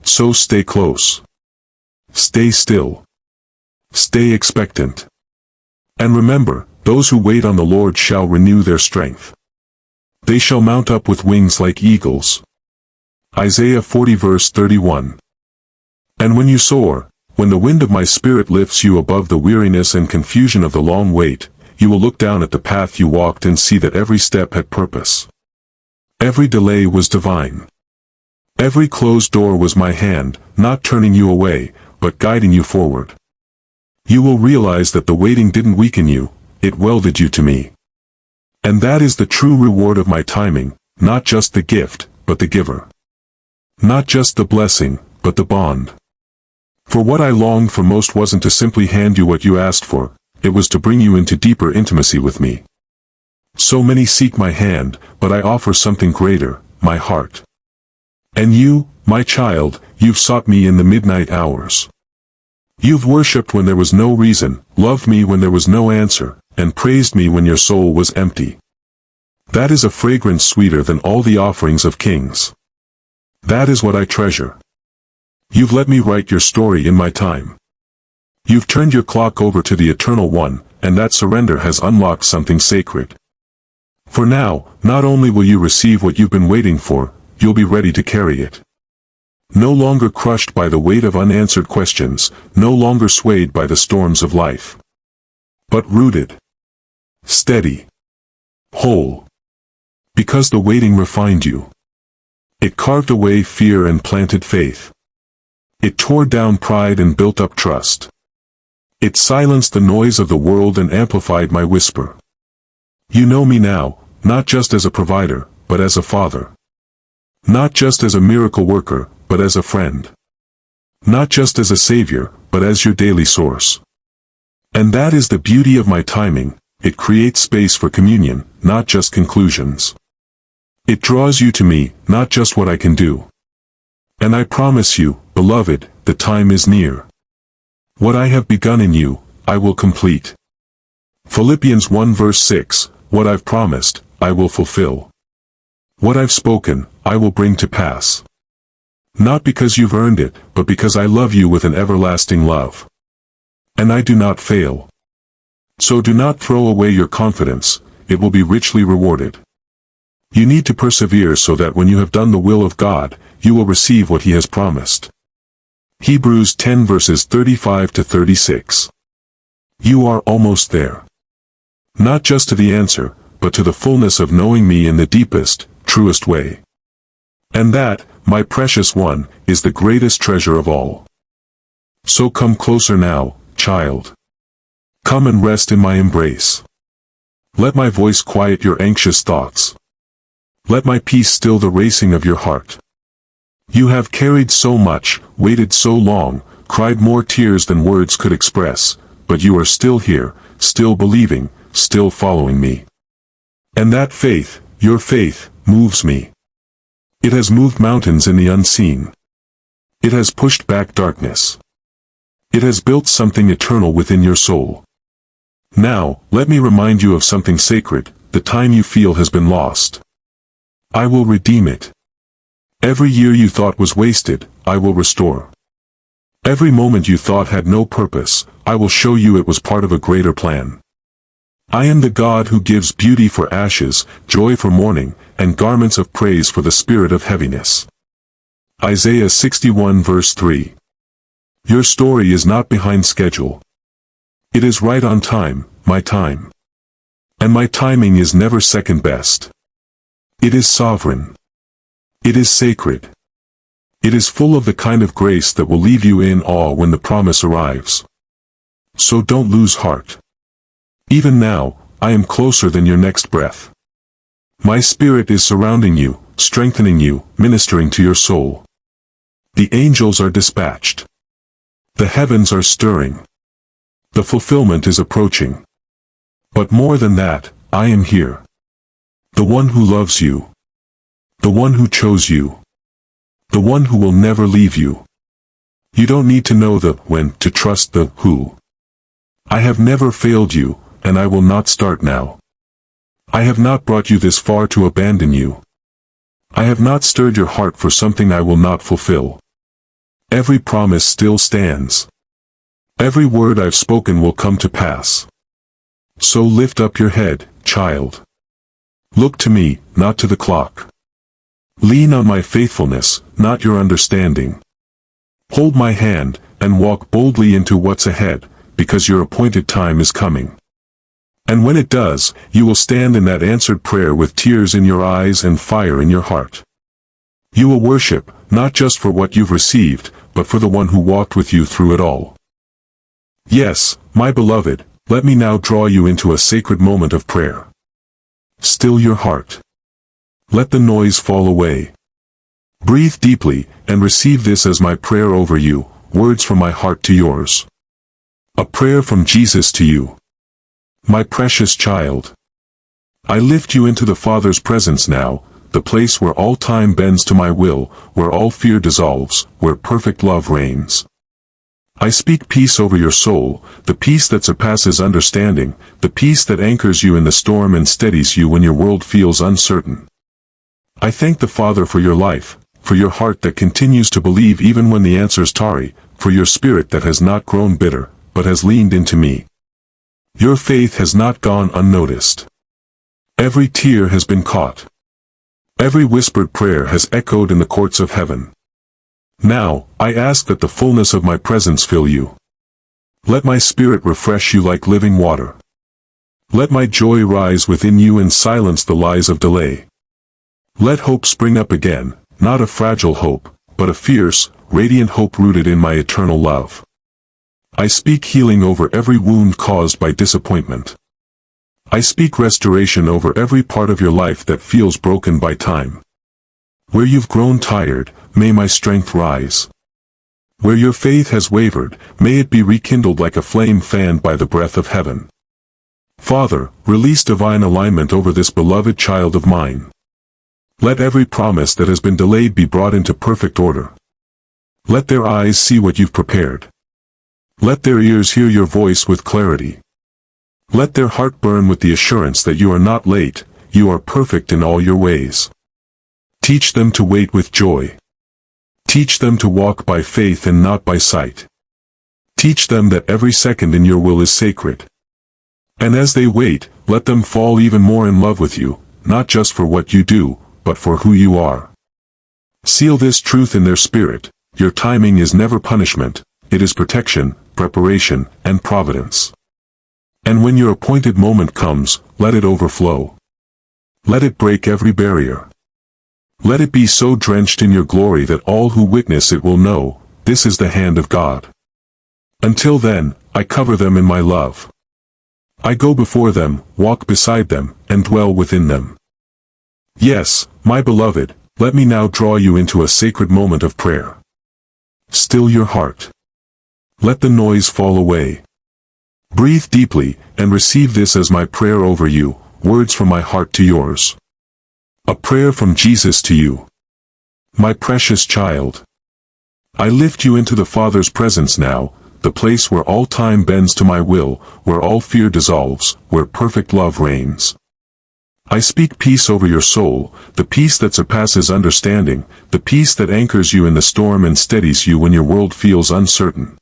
S1: So stay close. Stay still. Stay expectant. And remember, those who wait on the Lord shall renew their strength. They shall mount up with wings like eagles. Isaiah 40 verse 31. And when you soar, when the wind of my spirit lifts you above the weariness and confusion of the long wait, you will look down at the path you walked and see that every step had purpose. Every delay was divine. Every closed door was my hand, not turning you away, but guiding you forward. You will realize that the waiting didn't weaken you, it welded you to me. And that is the true reward of my timing, not just the gift, but the giver. Not just the blessing, but the bond. For what I longed for most wasn't to simply hand you what you asked for, it was to bring you into deeper intimacy with me. So many seek my hand, but I offer something greater, my heart. And you, my child, you've sought me in the midnight hours. You've worshipped when there was no reason, loved me when there was no answer, and praised me when your soul was empty. That is a fragrance sweeter than all the offerings of kings. That is what I treasure. You've let me write your story in my time. You've turned your clock over to the Eternal One, and that surrender has unlocked something sacred. For now, not only will you receive what you've been waiting for, you'll be ready to carry it. No longer crushed by the weight of unanswered questions, no longer swayed by the storms of life. But rooted, steady, whole. Because the waiting refined you. It carved away fear and planted faith. It tore down pride and built up trust. It silenced the noise of the world and amplified my whisper. You know me now, not just as a provider, but as a father. Not just as a miracle worker, but as a friend. Not just as a savior, but as your daily source. And that is the beauty of my timing, it creates space for communion, not just conclusions. It draws you to me, not just what I can do. And I promise you, beloved, the time is near. What I have begun in you, I will complete. Philippians 1 verse 6, what I've promised, I will fulfill. What I've spoken, I will bring to pass. Not because you've earned it, but because I love you with an everlasting love. And I do not fail. So do not throw away your confidence, it will be richly rewarded. You need to persevere so that when you have done the will of God, you will receive what He has promised. Hebrews 10 verses 35 to 36. You are almost there. Not just to the answer, but to the fullness of knowing me in the deepest, truest way. And that, my precious one, is the greatest treasure of all. So come closer now, child. Come and rest in my embrace. Let my voice quiet your anxious thoughts. Let my peace still the racing of your heart. You have carried so much, waited so long, cried more tears than words could express, but you are still here, still believing, still following me. And that faith, your faith, moves me. It has moved mountains in the unseen. It has pushed back darkness. It has built something eternal within your soul. Now, let me remind you of something sacred, the time you feel has been lost. I will redeem it. Every year you thought was wasted, I will restore. Every moment you thought had no purpose, I will show you it was part of a greater plan. I am the God who gives beauty for ashes, joy for mourning, and garments of praise for the spirit of heaviness. Isaiah 61 verse 3. Your story is not behind schedule. It is right on time, my time. And my timing is never second best. It is sovereign. It is sacred. It is full of the kind of grace that will leave you in awe when the promise arrives. So don't lose heart. Even now, I am closer than your next breath. My spirit is surrounding you, strengthening you, ministering to your soul. The angels are dispatched. The heavens are stirring. The fulfillment is approaching. But more than that, I am here. The one who loves you. The one who chose you. The one who will never leave you. You don't need to know the when to trust the who. I have never failed you, and I will not start now. I have not brought you this far to abandon you. I have not stirred your heart for something I will not fulfill. Every promise still stands. Every word I've spoken will come to pass. So lift up your head, child. Look to me, not to the clock. Lean on my faithfulness, not your understanding. Hold my hand, and walk boldly into what's ahead, because your appointed time is coming. And when it does, you will stand in that answered prayer with tears in your eyes and fire in your heart. You will worship, not just for what you've received, but for the one who walked with you through it all. Yes, my beloved, let me now draw you into a sacred moment of prayer. Still your heart. Let the noise fall away. Breathe deeply, and receive this as my prayer over you, words from my heart to yours. A prayer from Jesus to you. My precious child. I lift you into the Father's presence now, the place where all time bends to my will, where all fear dissolves, where perfect love reigns. I speak peace over your soul, the peace that surpasses understanding, the peace that anchors you in the storm and steadies you when your world feels uncertain. I thank the Father for your life, for your heart that continues to believe even when the answers tarry, for your spirit that has not grown bitter, but has leaned into me. Your faith has not gone unnoticed. Every tear has been caught. Every whispered prayer has echoed in the courts of heaven. Now, I ask that the fullness of my presence fill you. Let my spirit refresh you like living water. Let my joy rise within you and silence the lies of delay. Let hope spring up again, not a fragile hope, but a fierce, radiant hope rooted in my eternal love. I speak healing over every wound caused by disappointment. I speak restoration over every part of your life that feels broken by time. Where you've grown tired, may my strength rise. Where your faith has wavered, may it be rekindled like a flame fanned by the breath of heaven. Father, release divine alignment over this beloved child of mine. Let every promise that has been delayed be brought into perfect order. Let their eyes see what you've prepared. Let their ears hear your voice with clarity. Let their heart burn with the assurance that you are not late, you are perfect in all your ways. Teach them to wait with joy. Teach them to walk by faith and not by sight. Teach them that every second in your will is sacred. And as they wait, let them fall even more in love with you, not just for what you do, but for who you are. Seal this truth in their spirit: your timing is never punishment, it is protection, preparation, and providence. And when your appointed moment comes, let it overflow. Let it break every barrier. Let it be so drenched in your glory that all who witness it will know, this is the hand of God. Until then, I cover them in my love. I go before them, walk beside them, and dwell within them. Yes, my beloved, let me now draw you into a sacred moment of prayer. Still your heart. Let the noise fall away. Breathe deeply, and receive this as my prayer over you, words from my heart to yours. A prayer from Jesus to you. My precious child. I lift you into the Father's presence now, the place where all time bends to my will, where all fear dissolves, where perfect love reigns. I speak peace over your soul, the peace that surpasses understanding, the peace that anchors you in the storm and steadies you when your world feels uncertain.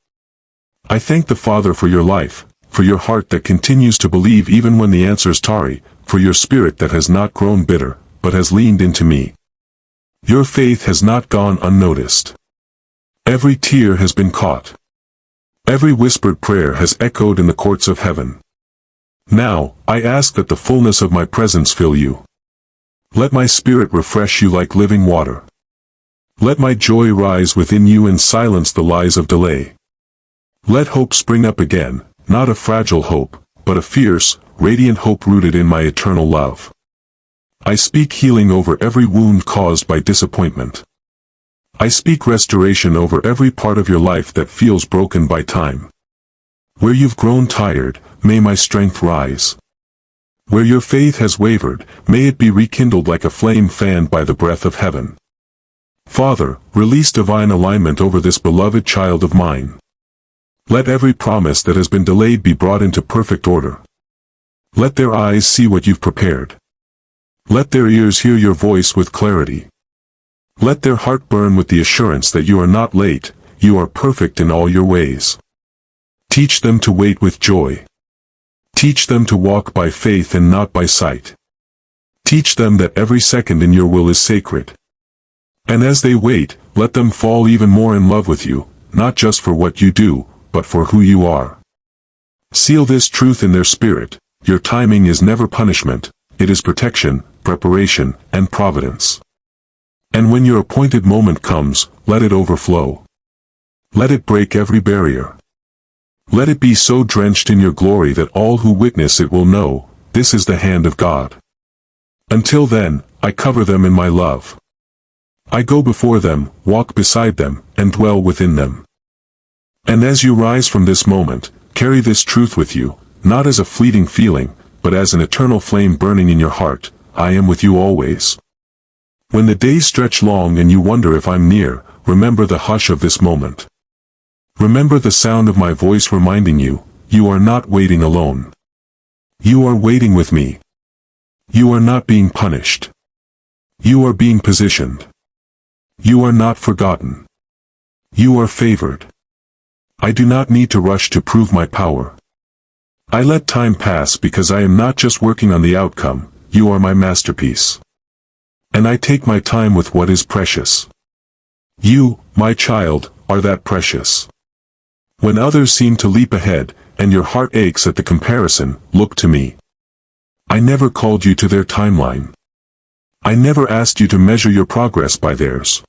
S1: I thank the Father for your life, for your heart that continues to believe even when the answers tarry, for your spirit that has not grown bitter, but has leaned into me. Your faith has not gone unnoticed. Every tear has been caught. Every whispered prayer has echoed in the courts of heaven. Now, I ask that the fullness of my presence fill you. Let my spirit refresh you like living water. Let my joy rise within you and silence the lies of delay. Let hope spring up again, not a fragile hope, but a fierce, radiant hope rooted in my eternal love. I speak healing over every wound caused by disappointment. I speak restoration over every part of your life that feels broken by time. Where you've grown tired, may my strength rise. Where your faith has wavered, may it be rekindled like a flame fanned by the breath of heaven. Father, release divine alignment over this beloved child of mine. Let every promise that has been delayed be brought into perfect order. Let their eyes see what you've prepared. Let their ears hear your voice with clarity. Let their heart burn with the assurance that you are not late, you are perfect in all your ways. Teach them to wait with joy. Teach them to walk by faith and not by sight. Teach them that every second in your will is sacred. And as they wait, let them fall even more in love with you, not just for what you do, but for who you are. Seal this truth in their spirit: your timing is never punishment, it is protection, preparation, and providence. And when your appointed moment comes, let it overflow. Let it break every barrier. Let it be so drenched in your glory that all who witness it will know, this is the hand of God. Until then, I cover them in my love. I go before them, walk beside them, and dwell within them. And as you rise from this moment, carry this truth with you, not as a fleeting feeling, but as an eternal flame burning in your heart: I am with you always. When the days stretch long and you wonder if I'm near, remember the hush of this moment. Remember the sound of my voice reminding you, you are not waiting alone. You are waiting with me. You are not being punished. You are being positioned. You are not forgotten. You are favored. I do not need to rush to prove my power. I let time pass because I am not just working on the outcome, you are my masterpiece. And I take my time with what is precious. You, my child, are that precious. When others seem to leap ahead, and your heart aches at the comparison, look to me. I never called you to their timeline. I never asked you to measure your progress by theirs.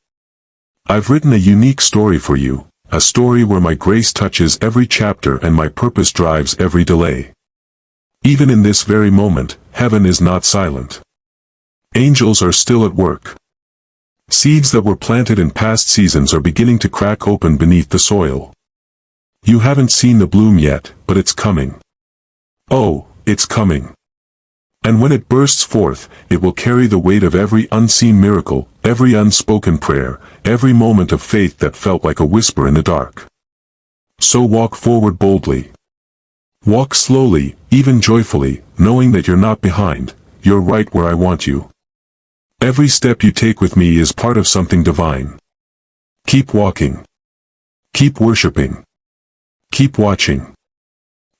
S1: I've written a unique story for you, a story where my grace touches every chapter and my purpose drives every delay. Even in this very moment, heaven is not silent. Angels are still at work. Seeds that were planted in past seasons are beginning to crack open beneath the soil. You haven't seen the bloom yet, but it's coming. Oh, it's coming. And when it bursts forth, it will carry the weight of every unseen miracle, every unspoken prayer, every moment of faith that felt like a whisper in the dark. So walk forward boldly. Walk slowly, even joyfully, knowing that you're not behind, you're right where I want you. Every step you take with me is part of something divine. Keep walking. Keep worshiping. Keep watching.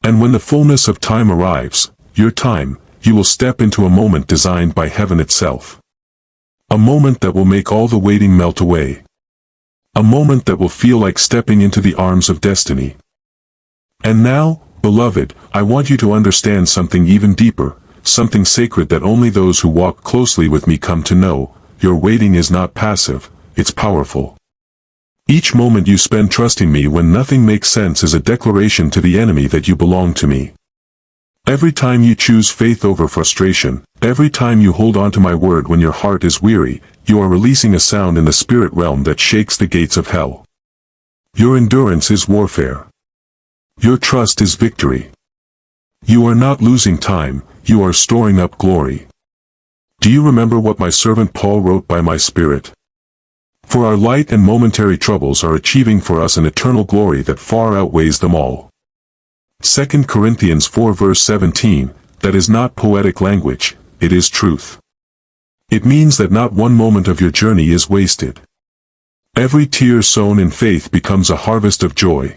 S1: And when the fullness of time arrives, your time, you will step into a moment designed by heaven itself. A moment that will make all the waiting melt away. A moment that will feel like stepping into the arms of destiny. And now, beloved, I want you to understand something even deeper, something sacred that only those who walk closely with me come to know: your waiting is not passive, it's powerful. Each moment you spend trusting me when nothing makes sense is a declaration to the enemy that you belong to me. Every time you choose faith over frustration, every time you hold on to my word when your heart is weary, you are releasing a sound in the spirit realm that shakes the gates of hell. Your endurance is warfare. Your trust is victory. You are not losing time, you are storing up glory. Do you remember what my servant Paul wrote by my Spirit? For our light and momentary troubles are achieving for us an eternal glory that far outweighs them all. 2 Corinthians 4 verse 17, that is not poetic language, it is truth. It means that not one moment of your journey is wasted. Every tear sown in faith becomes a harvest of joy.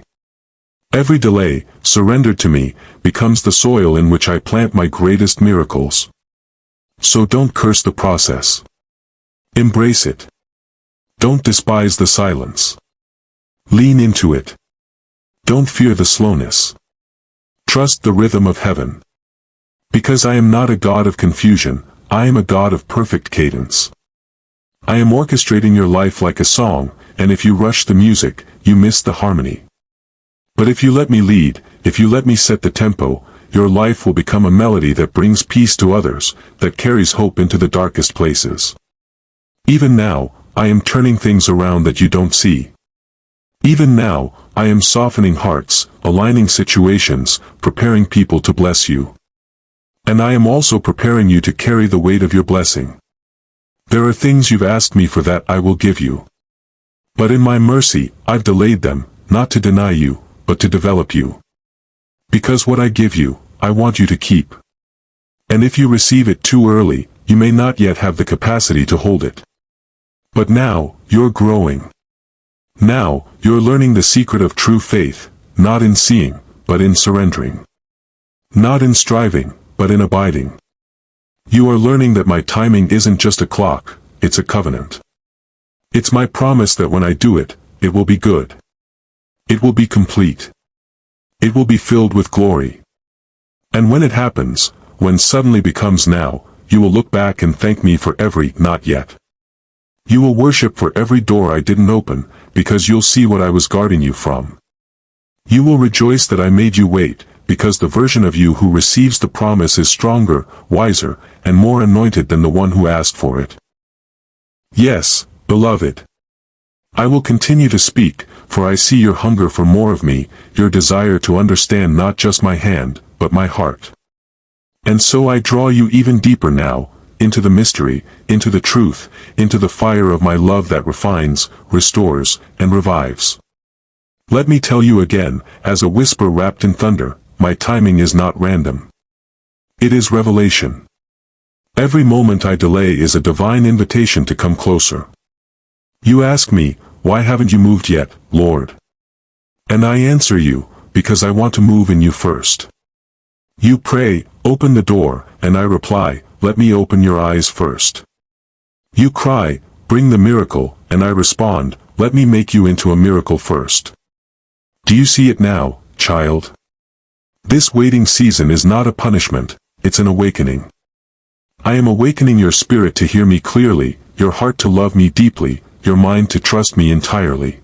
S1: Every delay, surrendered to me, becomes the soil in which I plant my greatest miracles. So don't curse the process. Embrace it. Don't despise the silence. Lean into it. Don't fear the slowness. Trust the rhythm of heaven. Because I am not a God of confusion, I am a God of perfect cadence. I am orchestrating your life like a song, and if you rush the music, you miss the harmony. But if you let me lead, if you let me set the tempo, your life will become a melody that brings peace to others, that carries hope into the darkest places. Even now, I am turning things around that you don't see. Even now, I am softening hearts, aligning situations, preparing people to bless you. And I am also preparing you to carry the weight of your blessing. There are things you've asked me for that I will give you. But in my mercy, I've delayed them, not to deny you, but to develop you. Because what I give you, I want you to keep. And if you receive it too early, you may not yet have the capacity to hold it. But now, you're growing. Now, you're learning the secret of true faith, not in seeing, but in surrendering. Not in striving, but in abiding. You are learning that my timing isn't just a clock, it's a covenant. It's my promise that when I do it, it will be good. It will be complete. It will be filled with glory. And when it happens, when suddenly becomes now, you will look back and thank me for every not yet. You will worship for every door I didn't open, because you'll see what I was guarding you from. You will rejoice that I made you wait, because the version of you who receives the promise is stronger, wiser, and more anointed than the one who asked for it. Yes, beloved. I will continue to speak, for I see your hunger for more of me, your desire to understand not just my hand, but my heart. And so I draw you even deeper now, into the mystery, into the truth, into the fire of my love that refines, restores, and revives. Let me tell you again, as a whisper wrapped in thunder, my timing is not random. It is revelation. Every moment I delay is a divine invitation to come closer. You ask me, why haven't you moved yet, Lord? And I answer you, because I want to move in you first. You pray, open the door, and I reply, let me open your eyes first. You cry, bring the miracle, and I respond, let me make you into a miracle first. Do you see it now, child? This waiting season is not a punishment, it's an awakening. I am awakening your spirit to hear me clearly, your heart to love me deeply, your mind to trust me entirely.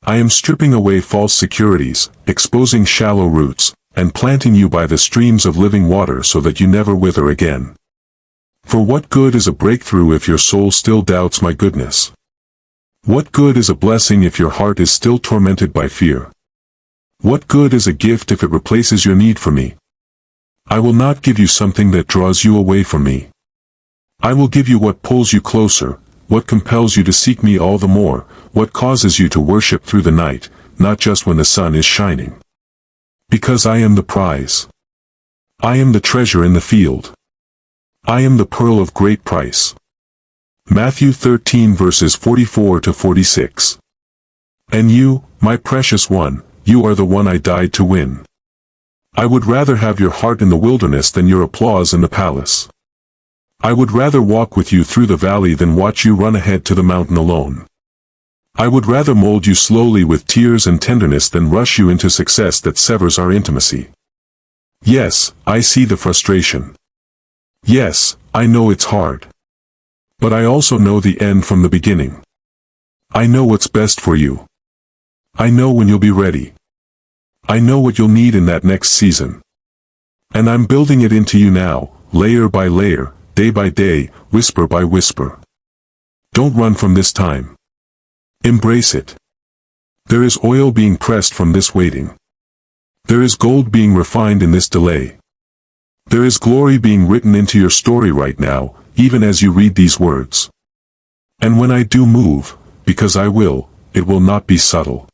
S1: I am stripping away false securities, exposing shallow roots, and planting you by the streams of living water so that you never wither again. For what good is a breakthrough if your soul still doubts my goodness? What good is a blessing if your heart is still tormented by fear? What good is a gift if it replaces your need for me? I will not give you something that draws you away from me. I will give you what pulls you closer, what compels you to seek me all the more, what causes you to worship through the night, not just when the sun is shining. Because I am the prize. I am the treasure in the field. I am the pearl of great price. Matthew 13 verses 44 to 46. And you, my precious one, you are the one I died to win. I would rather have your heart in the wilderness than your applause in the palace. I would rather walk with you through the valley than watch you run ahead to the mountain alone. I would rather mold you slowly with tears and tenderness than rush you into success that severs our intimacy. Yes, I see the frustration. Yes, I know it's hard. But I also know the end from the beginning. I know what's best for you. I know when you'll be ready. I know what you'll need in that next season. And I'm building it into you now, layer by layer, day by day, whisper by whisper. Don't run from this time. Embrace it. There is oil being pressed from this waiting. There is gold being refined in this delay. There is glory being written into your story right now, even as you read these words. And when I do move, because I will, it will not be subtle.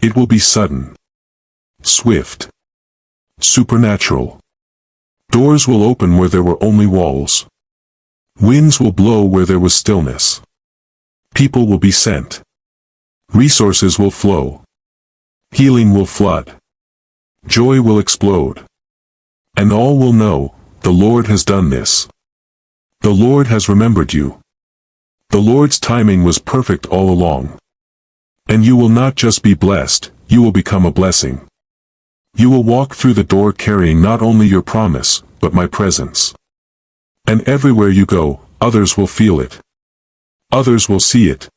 S1: It will be sudden. Swift. Supernatural. Doors will open where there were only walls. Winds will blow where there was stillness. People will be sent. Resources will flow. Healing will flood. Joy will explode. And all will know, the Lord has done this. The Lord has remembered you. The Lord's timing was perfect all along. And you will not just be blessed, you will become a blessing. You will walk through the door carrying not only your promise, but my presence. And everywhere you go, others will feel it. Others will see it.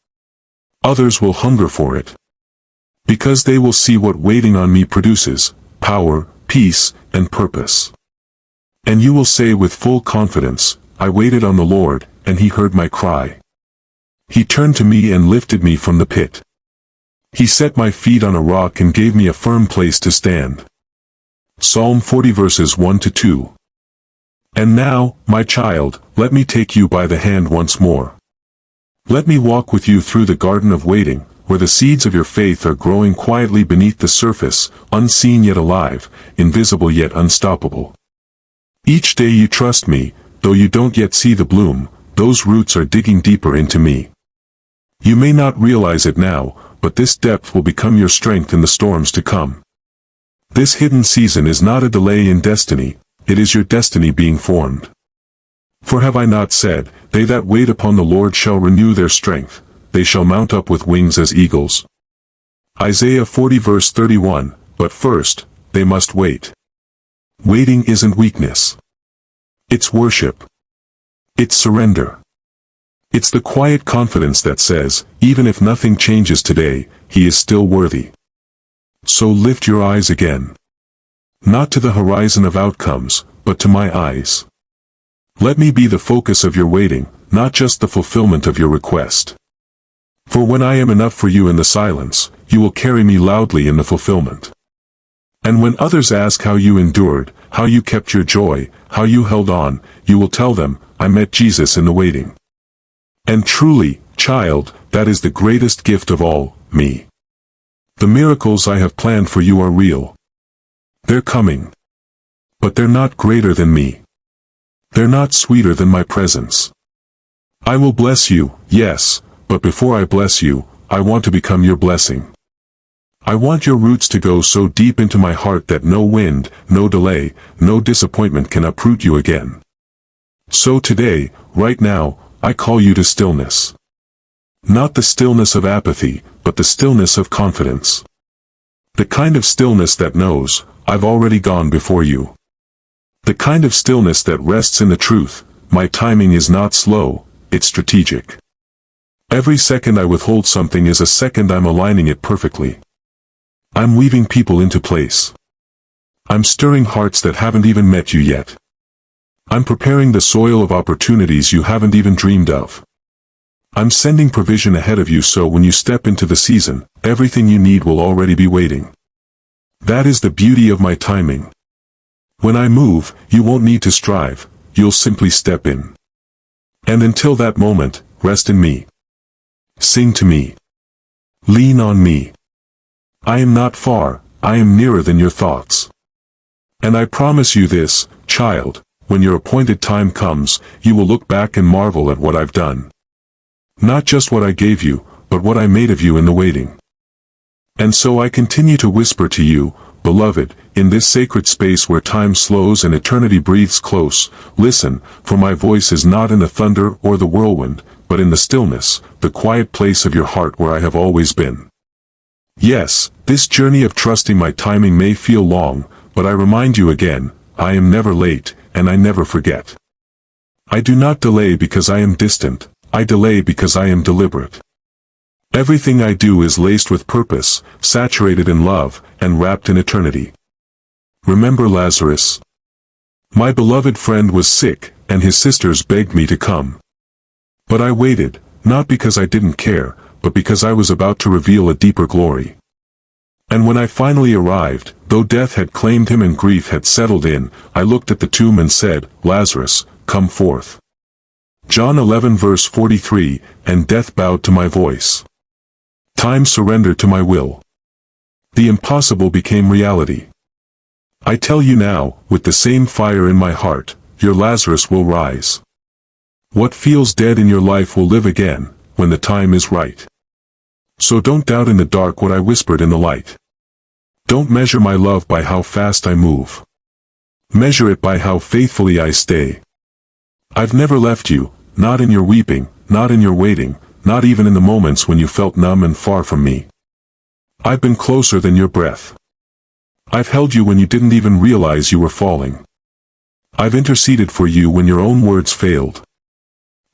S1: Others will hunger for it. Because they will see what waiting on me produces: power, peace, and purpose. And you will say with full confidence, I waited on the Lord, and he heard my cry. He turned to me and lifted me from the pit. He set my feet on a rock and gave me a firm place to stand. Psalm 40 verses 1-2. And now, my child, let me take you by the hand once more. Let me walk with you through the garden of waiting, where the seeds of your faith are growing quietly beneath the surface, unseen yet alive, invisible yet unstoppable. Each day you trust me, though you don't yet see the bloom, those roots are digging deeper into me. You may not realize it now, but this depth will become your strength in the storms to come. This hidden season is not a delay in destiny, it is your destiny being formed. For have I not said, they that wait upon the Lord shall renew their strength, they shall mount up with wings as eagles. Isaiah 40 verse 31, but first, they must wait. Waiting isn't weakness. It's worship. It's surrender. It's the quiet confidence that says, even if nothing changes today, he is still worthy. So lift your eyes again. Not to the horizon of outcomes, but to my eyes. Let me be the focus of your waiting, not just the fulfillment of your request. For when I am enough for you in the silence, you will carry me loudly in the fulfillment. And when others ask how you endured, how you kept your joy, how you held on, you will tell them, I met Jesus in the waiting. And truly, child, that is the greatest gift of all, me. The miracles I have planned for you are real. They're coming. But they're not greater than me. They're not sweeter than my presence. I will bless you, yes, but before I bless you, I want to become your blessing. I want your roots to go so deep into my heart that no wind, no delay, no disappointment can uproot you again. So today, right now, I call you to stillness. Not the stillness of apathy, but the stillness of confidence. The kind of stillness that knows, I've already gone before you. The kind of stillness that rests in the truth, my timing is not slow, it's strategic. Every second I withhold something is a second I'm aligning it perfectly. I'm weaving people into place. I'm stirring hearts that haven't even met you yet. I'm preparing the soil of opportunities you haven't even dreamed of. I'm sending provision ahead of you so when you step into the season, everything you need will already be waiting. That is the beauty of my timing. When I move, you won't need to strive, you'll simply step in. And until that moment, rest in me. Sing to me. Lean on me. I am not far, I am nearer than your thoughts. And I promise you this, child, when your appointed time comes, you will look back and marvel at what I've done. Not just what I gave you, but what I made of you in the waiting. And so I continue to whisper to you, beloved, in this sacred space where time slows and eternity breathes close, listen, for my voice is not in the thunder or the whirlwind, but in the stillness, the quiet place of your heart where I have always been. Yes, this journey of trusting my timing may feel long, but I remind you again, I am never late, and I never forget. I do not delay because I am distant, I delay because I am deliberate. Everything I do is laced with purpose, saturated in love, and wrapped in eternity. Remember Lazarus? My beloved friend was sick, and his sisters begged me to come. But I waited, not because I didn't care, but because I was about to reveal a deeper glory. And when I finally arrived, though death had claimed him and grief had settled in, I looked at the tomb and said, Lazarus, come forth. John 11 verse 43, and death bowed to my voice. Time surrendered to my will. The impossible became reality. I tell you now, with the same fire in my heart, your Lazarus will rise. What feels dead in your life will live again, when the time is right. So don't doubt in the dark what I whispered in the light. Don't measure my love by how fast I move. Measure it by how faithfully I stay. I've never left you, not in your weeping, not in your waiting, not even in the moments when you felt numb and far from me. I've been closer than your breath. I've held you when you didn't even realize you were falling. I've interceded for you when your own words failed.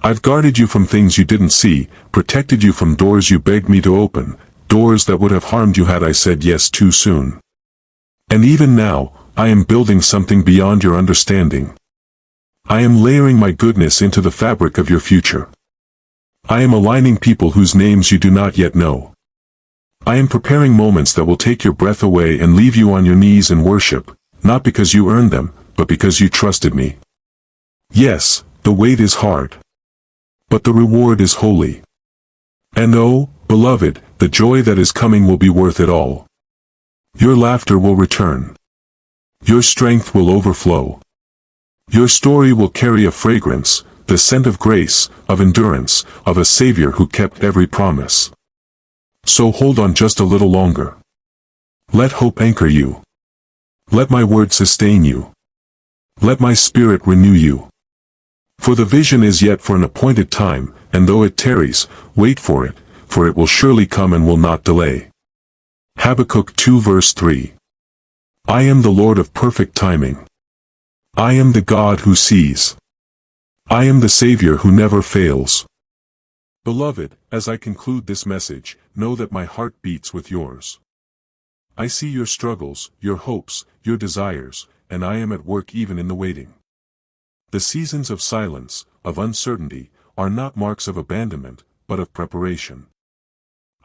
S1: I've guarded you from things you didn't see, protected you from doors you begged me to open, doors that would have harmed you had I said yes too soon. And even now, I am building something beyond your understanding. I am layering my goodness into the fabric of your future. I am aligning people whose names you do not yet know. I am preparing moments that will take your breath away and leave you on your knees in worship, not because you earned them, but because you trusted me. Yes, the wait is hard. But the reward is holy. And oh, beloved, the joy that is coming will be worth it all. Your laughter will return. Your strength will overflow. Your story will carry a fragrance, the scent of grace, of endurance, of a Savior who kept every promise. So hold on just a little longer. Let hope anchor you. Let my word sustain you. Let my spirit renew you. For the vision is yet for an appointed time, and though it tarries, wait for it will surely come and will not delay. Habakkuk 2 verse 3. I am the Lord of perfect timing. I am the God who sees. I am the Savior who never fails. Beloved, as I conclude this message, know that my heart beats with yours. I see your struggles, your hopes, your desires, and I am at work even in the waiting. The seasons of silence, of uncertainty, are not marks of abandonment, but of preparation.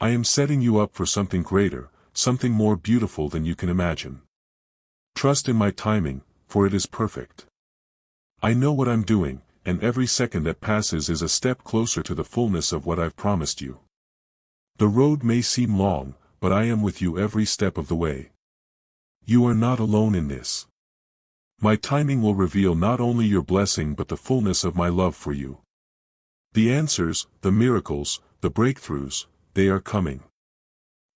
S1: I am setting you up for something greater, something more beautiful than you can imagine. Trust in my timing, for it is perfect. I know what I'm doing, and every second that passes is a step closer to the fullness of what I've promised you. The road may seem long, but I am with you every step of the way. You are not alone in this. My timing will reveal not only your blessing but the fullness of my love for you. The answers, the miracles, the breakthroughs, they are coming.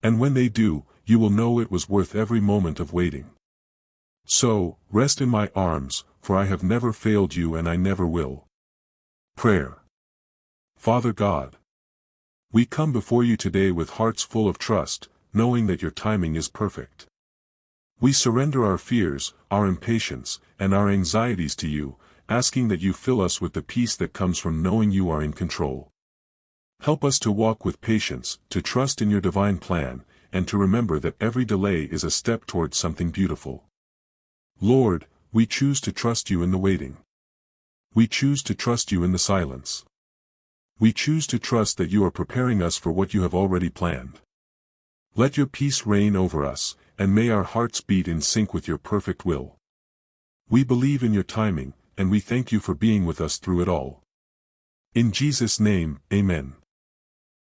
S1: And when they do, you will know it was worth every moment of waiting. So, rest in my arms, for I have never failed you and I never will. Prayer. Father God, we come before you today with hearts full of trust, knowing that your timing is perfect. We surrender our fears, our impatience, and our anxieties to you, asking that you fill us with the peace that comes from knowing you are in control. Help us to walk with patience, to trust in your divine plan, and to remember that every delay is a step towards something beautiful. Lord, we choose to trust you in the waiting. We choose to trust you in the silence. We choose to trust that you are preparing us for what you have already planned. Let your peace reign over us, and may our hearts beat in sync with your perfect will. We believe in your timing, and we thank you for being with us through it all. In Jesus' name, Amen.